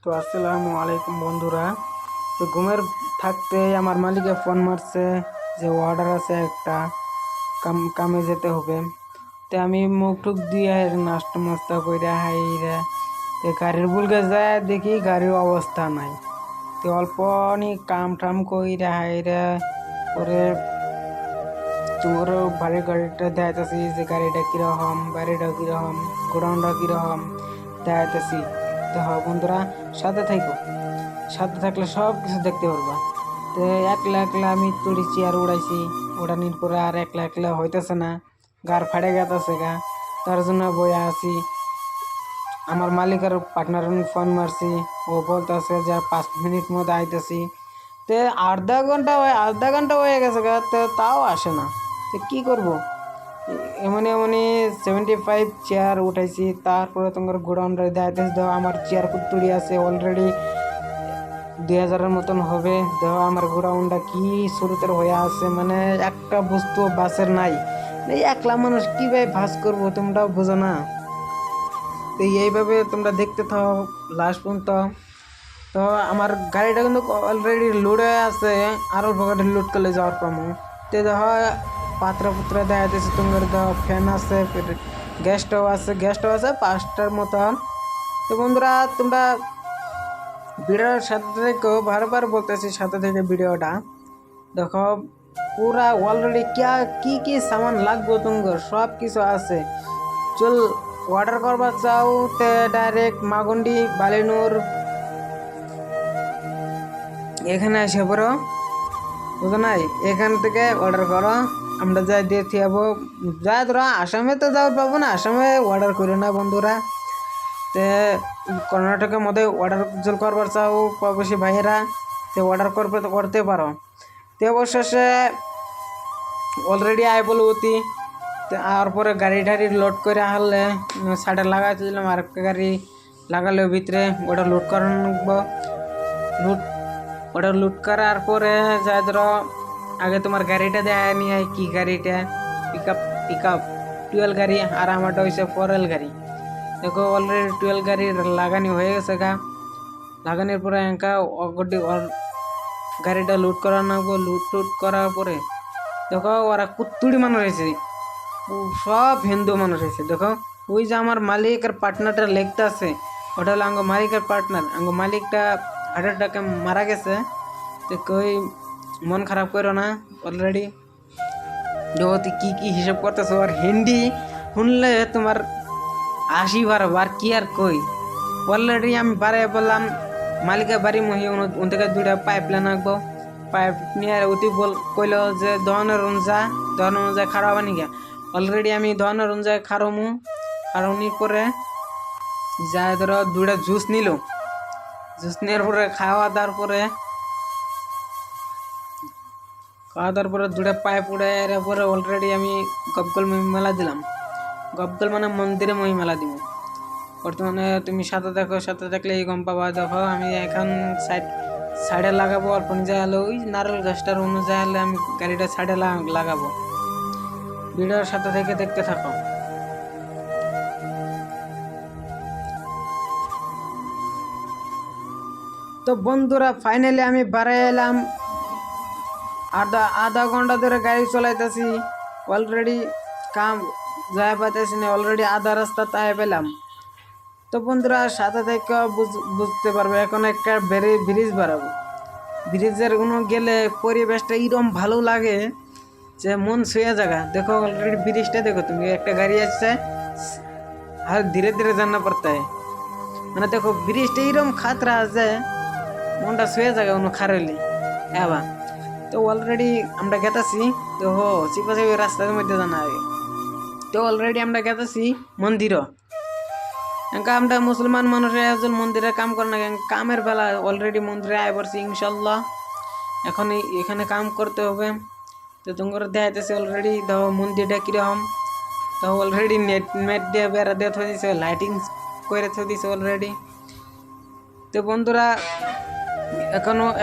তো আসসালামু আলাইকুম বন্ধুরা। তো ঘুমের থাকতে আমার মালিকে ফোন মারছে যে অর্ডার আছে একটা, কামে যেতে হবে। তো আমি মুখ টুক দিয়ে নাস্তা মাস্তা কইরা হাইরা তো গাড়ির বুলকে যায় দেখি গাড়ির অবস্থা নাই। তো অল্প কাম টাম কইরা হাইরা পরে তোমার বাড়ির গাড়িটা দেখাইতেছি যে গাড়িটা কিরকম, বাড়িটা কিরকম, গোডাউনটা কিরকম দেখাইতেছি। তো বন্ধুরা সাথে থাকো, সাথে থাকলে সব কিছু দেখতে পারবা। তো একলা একলা আমি তুড়ি চেয়ার উড়াইছি, উড়ানির পরে আর একলা একলা হইতেছে না, গার ফাড়ে গেতেছে গা, তার জন্য বইয়া আছি। আমার মালিকের পার্টনার ফোন মারছি, ও বলতেছে যে 5 মিনিট মধ্যে আইতেছি। তো আধা ঘন্টা হয়ে গেছে গা, তো তাও আসে না। তো কী করবো, এমনি 75 চেয়ার উঠাইছি, তারপরে তোমার গোডাউনটা দেখাইতেছি। দেখো আমার চেয়ার কুত্তুড়ি আছে অলরেডি 2000-এর মতন হবে। দেখো আমার গোডাউনটা কি শুরুতে হয়ে আছে, মানে একটা বস্তু বাসের নাই। এই একলা মানুষ কীভাবে ভাস করবো তোমরাও বোঝো না। তো এইভাবে তোমরা দেখতে থাও লাস্ট পর্যন্ত। তো আমার গাড়িটা কিন্তু অলরেডি লোড হয়ে আছে, আরও গাড়ি লোড করলে যাওয়ার পামো। তো দেখো পাত্র দেখা যাচ্ছে, তোমার দেখো ফ্যান আছে, গ্যাস স্টোভ আছে, 5টার মতন। তো বন্ধুরা তোমরা ভিডিওর সাথে থেকে বারবার বলতেছি, সাথে থেকে ভিডিওটা দেখো। পুরা অলরেডি কি কি সামান লাগবে তোমার সব কিছু আছে। চল অর্ডার করবার চাও তে ডাইরেক্ট মাগুন্ডি বালিনুর এখানে এসে পড়ো, বুঝো নাই? এখান থেকে অর্ডার করো, আমরা যাই দিয়ে যাবো। যা ধরো আসামে তো যাওয়ার পাবো না, আসামে অর্ডার করো না বন্ধুরা। তে কর্ণাটকের মধ্যে অর্ডার জল করবার চাও প্রবাসী ভাইয়েরা, তো অর্ডার করতে পারো। তো অবশেষে অলরেডি আয় বলো অতি। আর পরে গাড়ি ঠাড়ি লোড করে আনলে সাইডে লাগাইছিলাম, আর একটা গাড়ি লাগালে ভিতরে ওটা লোড করানো। ওটা লুট করার পরে যা ধরো আগে তোমার গাড়িটা দেয় নিয়ে, কি গাড়িটা পিক আপ 12 গাড়ি, আর আমারটা হয়েছে 4L গাড়ি। দেখো অলরেডি 12 গাড়ি লাগানি হয়ে গেছে গা। লাগানোর পরে একা গাড়িটা লুট করা নেবো। লুট করার পরে দেখো ওরা কুত্তুড়ি মানুষ হয়েছে, সব হিন্দু মানুষ হয়েছে। দেখো ওই যে আমার মালিকের পার্টনারটা লেখতে আছে, ওটা হলো আঙ্গ মালিকের পার্টনার। আঙ্গ মালিকটা হার্ট অ্যাটাকে মারা গেছে। তো কই মন খারাপ করো না। অলরেডি জগতে কি কি হিসাব করতেছো, আর হিন্দি শুনলে তোমার 80 বার বার কি আর কই। অলরেডি আমি বারে বললাম মালিকের বাড়ি মহি উন থেকে 2টা পাইপ লাইন আঁকবো। পাইপ নিয়ে অতি কইল যে দহনের অনুযায়ী খারাপ আনি গা। অলরেডি আমি দহনের অনুযায়ী খারাউনির পরে যা ধরো 2টা জুস নিল। জুস নেওয়ার পরে খাওয়া দাওয়ার পরে 2টা পাইপ উড়ে পরে অলরেডি আমি গবগল মেলা দিলাম। গবগল মানে মন্দিরে মেলা দিব। বর্তমানে তুমি সাথে থাকলে এই গম পাবা। দেখো আমি এখন সাইডে লাগাবো, অল্প নিয়ে হলে ওই নারকেল গাছটার অনুযায়ী হলে আমি গাড়িটা সাইডে লাগাবো। ভিডিওর সাথে থেকে দেখতে থাকো। তো বন্ধুরা ফাইনালি আমি বাড়ি এলাম। আধা ঘন্টা ধরে গাড়ি চলাইতেছি, অলরেডি কাম যাই পাইতেছি না, অলরেডি আধা রাস্তা তাই পেলাম। তো বন্ধুরা সাথে থেকে বুঝতে পারবে। এখন একটা ব্রিজ বাড়াবো, ব্রিজের গেলে পরিবেশটা এরকম ভালো লাগে যে মন ছুঁয়ে জায়গা। দেখো অলরেডি ব্রিজটা দেখো, তুমি একটা গাড়ি আসছে আর ধীরে ধীরে জানা পড়তে হয়। মানে দেখো ব্রিজটা এরকম খাতরা আছে, মনটা ছুঁয়ে জায়গা খারলি এবার। তো অলরেডি আমরা গেতাছি, তো চিপাচি রাস্তার মধ্যে জানা আগে। তো অলরেডি আমরা গেতাছি মন্দিরও। আমরা মুসলমান মানুষের একজন মন্দিরে কাম করে না, কামের বেলা অলরেডি মন্দিরে আয় পড়ছি ইনশাল্লাহ। এখন এখানে কাম করতে হবে। তো তোমার দেখাইতেছে অলরেডি দেখো মন্দিরটা কীরকম। তো অলরেডি নেট দিয়ে বেড়া দিয়ে থয়ে দিছে, লাইটিং করে থয়ে দিছে অলরেডি। তো বন্ধুরা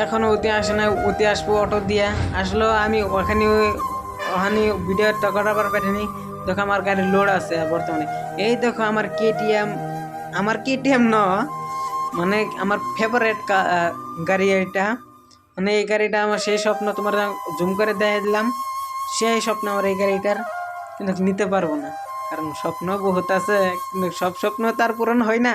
এখনো অতি আসে না, অতি আসবো অটো দিয়া। আসলো আমি ওখানে ভিডিও টাকাটা পাঠিনি। দেখো আমার গাড়ির লোড আছে বর্তমানে। এই দেখো আমার কেটিএম ন মানে আমার ফেভারেট গাড়ি এটা, মানে এই গাড়িটা আমার সেই স্বপ্ন, তোমার জুম করে দেখাই দিলাম, সেই স্বপ্ন আমার এই গাড়িটার, কিন্তু নিতে পারবো না, কারণ স্বপ্ন বহুত আছে, কিন্তু সব স্বপ্ন তার পূরণ হয় না।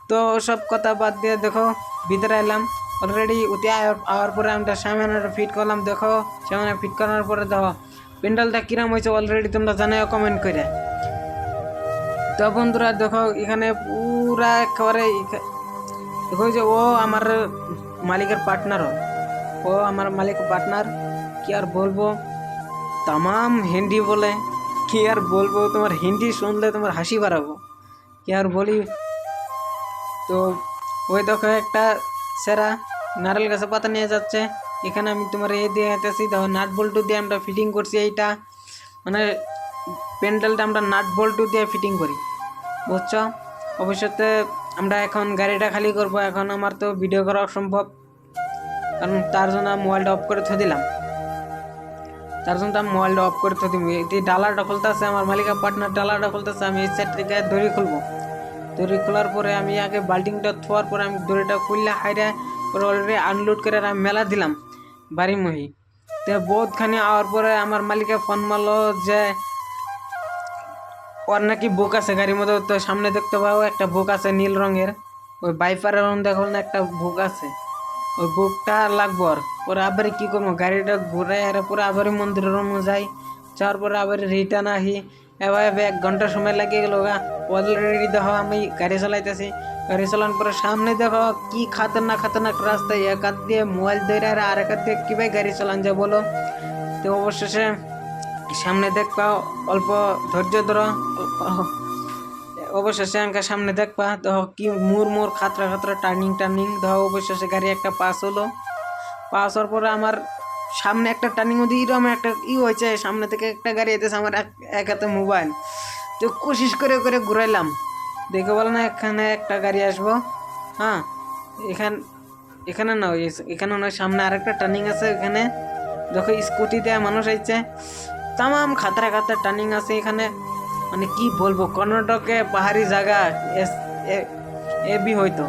তো সব কথা বাদ দিয়ে দেখো ভিতরে এলাম অলরেডি। উঠে আওয়ার পরে আমরা সামনে ফিট করলাম, দেখো সামনে ফিট করার পরে দেখো প্যান্ডেলটা কিরম হয়েছে অলরেডি তোমরা জানাও কমেন্ট করে। তো বন্ধুরা দেখো এখানে পুরা একেবারে দেখো যে ও আমার মালিকের পার্টনারও, ও আমার মালিকের পার্টনার, কি আর বলবো, তামাম হিন্দি বলে, কি আর বলবো, তোমার হিন্দি শুনলে তোমার হাসি বাড়াবো, কি আর বলি। তো ওই দেখো একটা সেরা নারকেল গাছে পাতা নিয়ে যাচ্ছে, এখানে আমি তোমার এই দিয়ে যেতেছি, দেখো নাট বল্টু দিয়ে আমরা ফিটিং করছি এইটা, মানে প্যান্ডেলটা আমরা নাট বল্টু দিয়ে ফিটিং করি, বুঝছো। ভবিষ্যতে আমরা এখন গাড়িটা খালি করব, এখন আমার তো ভিডিও করা অসম্ভব, কারণ তার জন্য মোবাইলটা অফ করে থে দিলাম, তার জন্য আমি মোবাইলটা অফ করে থে দিবি। এই ডালাটা খুলতেছে আমার মালিকের পার্টনার, ডালাটা খুলতেছে, আমি এই সাইড থেকে দড়ি খুলবো, দড়ি খোলার পরে আমি আগে বাল্টিংটা থোয়ার পরে আমি দড়িটা খুললে হাইরে পরে অলরেডি আনলোড করে আমি মেলা দিলাম বাড়ি মহি। তো বহুতখানি আওয়ার পরে আমার মালিকে ফোন মারলো যে ওর নাকি বুক আছে গাড়ির মধ্যে, তো সামনে দেখতে পাবো একটা বুক আছে নীল রঙের, ওই বাইপারের দেখো না একটা বুক আছে, ওই বুকটা লাগবো। আর পরে আবার কি করবো, গাড়িটা ঘুরে আর পরে আবার মন্দিরের যাই, যাওয়ার পরে আবার রিটার্ন আহি, এবার 1 ঘন্টা সময় লাগিয়ে গেল গা। অলরেডি দেখো আমি গাড়ি চালাইতেছি, গাড়ি চালানোর পরে সামনে দেখো কি খাতারনাক রাস্তায়, এক হাত দিয়ে মোবাইল ধরে আর এক হাত দিয়ে কীভাবে গাড়ি চালান যায় বলো। তো অবশেষে সামনে দেখবা, অল্প ধৈর্য ধরো, অবশেষে আমাকে সামনে দেখবা, দেখো কি মোর খাতরা টার্নিং দেখো, অবশেষে গাড়ি একটা পাস হলো, পাস হওয়ার পরে আমার সামনে একটা টার্নিং মধ্যে এরকম একটা হয়েছে, সামনে থেকে একটা গাড়ি এসেছে, আমার এক হাতে মোবাইল, তো কোশিশ করে ঘুরাইলাম, দেখে বলো না এখানে একটা গাড়ি আসবো, হ্যাঁ এখানে না, এখানে নয়, সামনে আরেকটা টার্নিং আছে, এখানে দেখো স্কুটিতে মানুষ আসছে, তামাম খাতরা টার্নিং আছে এখানে, মানে কি বলবো, কর্ণাটকে পাহাড়ি জায়গা এবি হয়তো।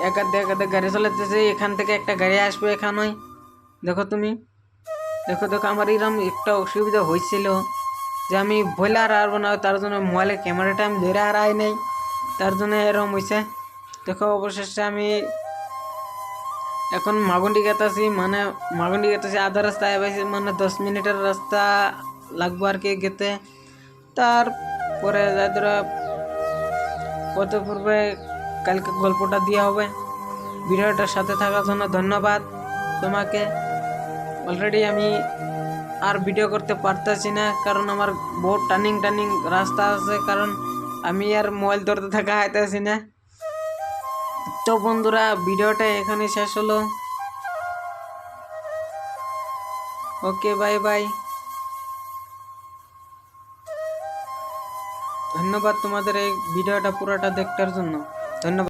একাতে গাড়ি চালাতেছে, এখান থেকে একটা গাড়ি আসবে এখানে, দেখো তুমি দেখো আমার এরকম একটা অসুবিধা হয়েছিল যে আমি বলে আর পারবো না, তার জন্য মোবাইলের ক্যামেরাটা আমি ধরে আর আই নাই, তার জন্য এরকম হয়েছে। দেখো অবশেষে আমি এখন মাগুন্ডি গেতেছি, মানে মাগুন্ডি গেতেছি আধা রাস্তায় পাইছি, মানে 10 মিনিটের রাস্তা লাগবো আর কি গেতে। তারপরে যাদের কত পূর্বে কালকে গল্পটা দেওয়া হবে। ভিডিওটার সাথে থাকার জন্য ধন্যবাদ তোমাকে। অলরেডি আমি আর ভিডিও করতে পারতেছি না, কারণ আমার বহুত টার্নিং রাস্তা আছে, কারণ আমি আর মোবাইল ধরতে থাকা হাইতেছি না। তো বন্ধুরা ভিডিওটা এখানে শেষ হলো, ওকে বাই বাই, ধন্যবাদ তোমাদের এই ভিডিওটা পুরোটা দেখার জন্য, ধন্যবাদ।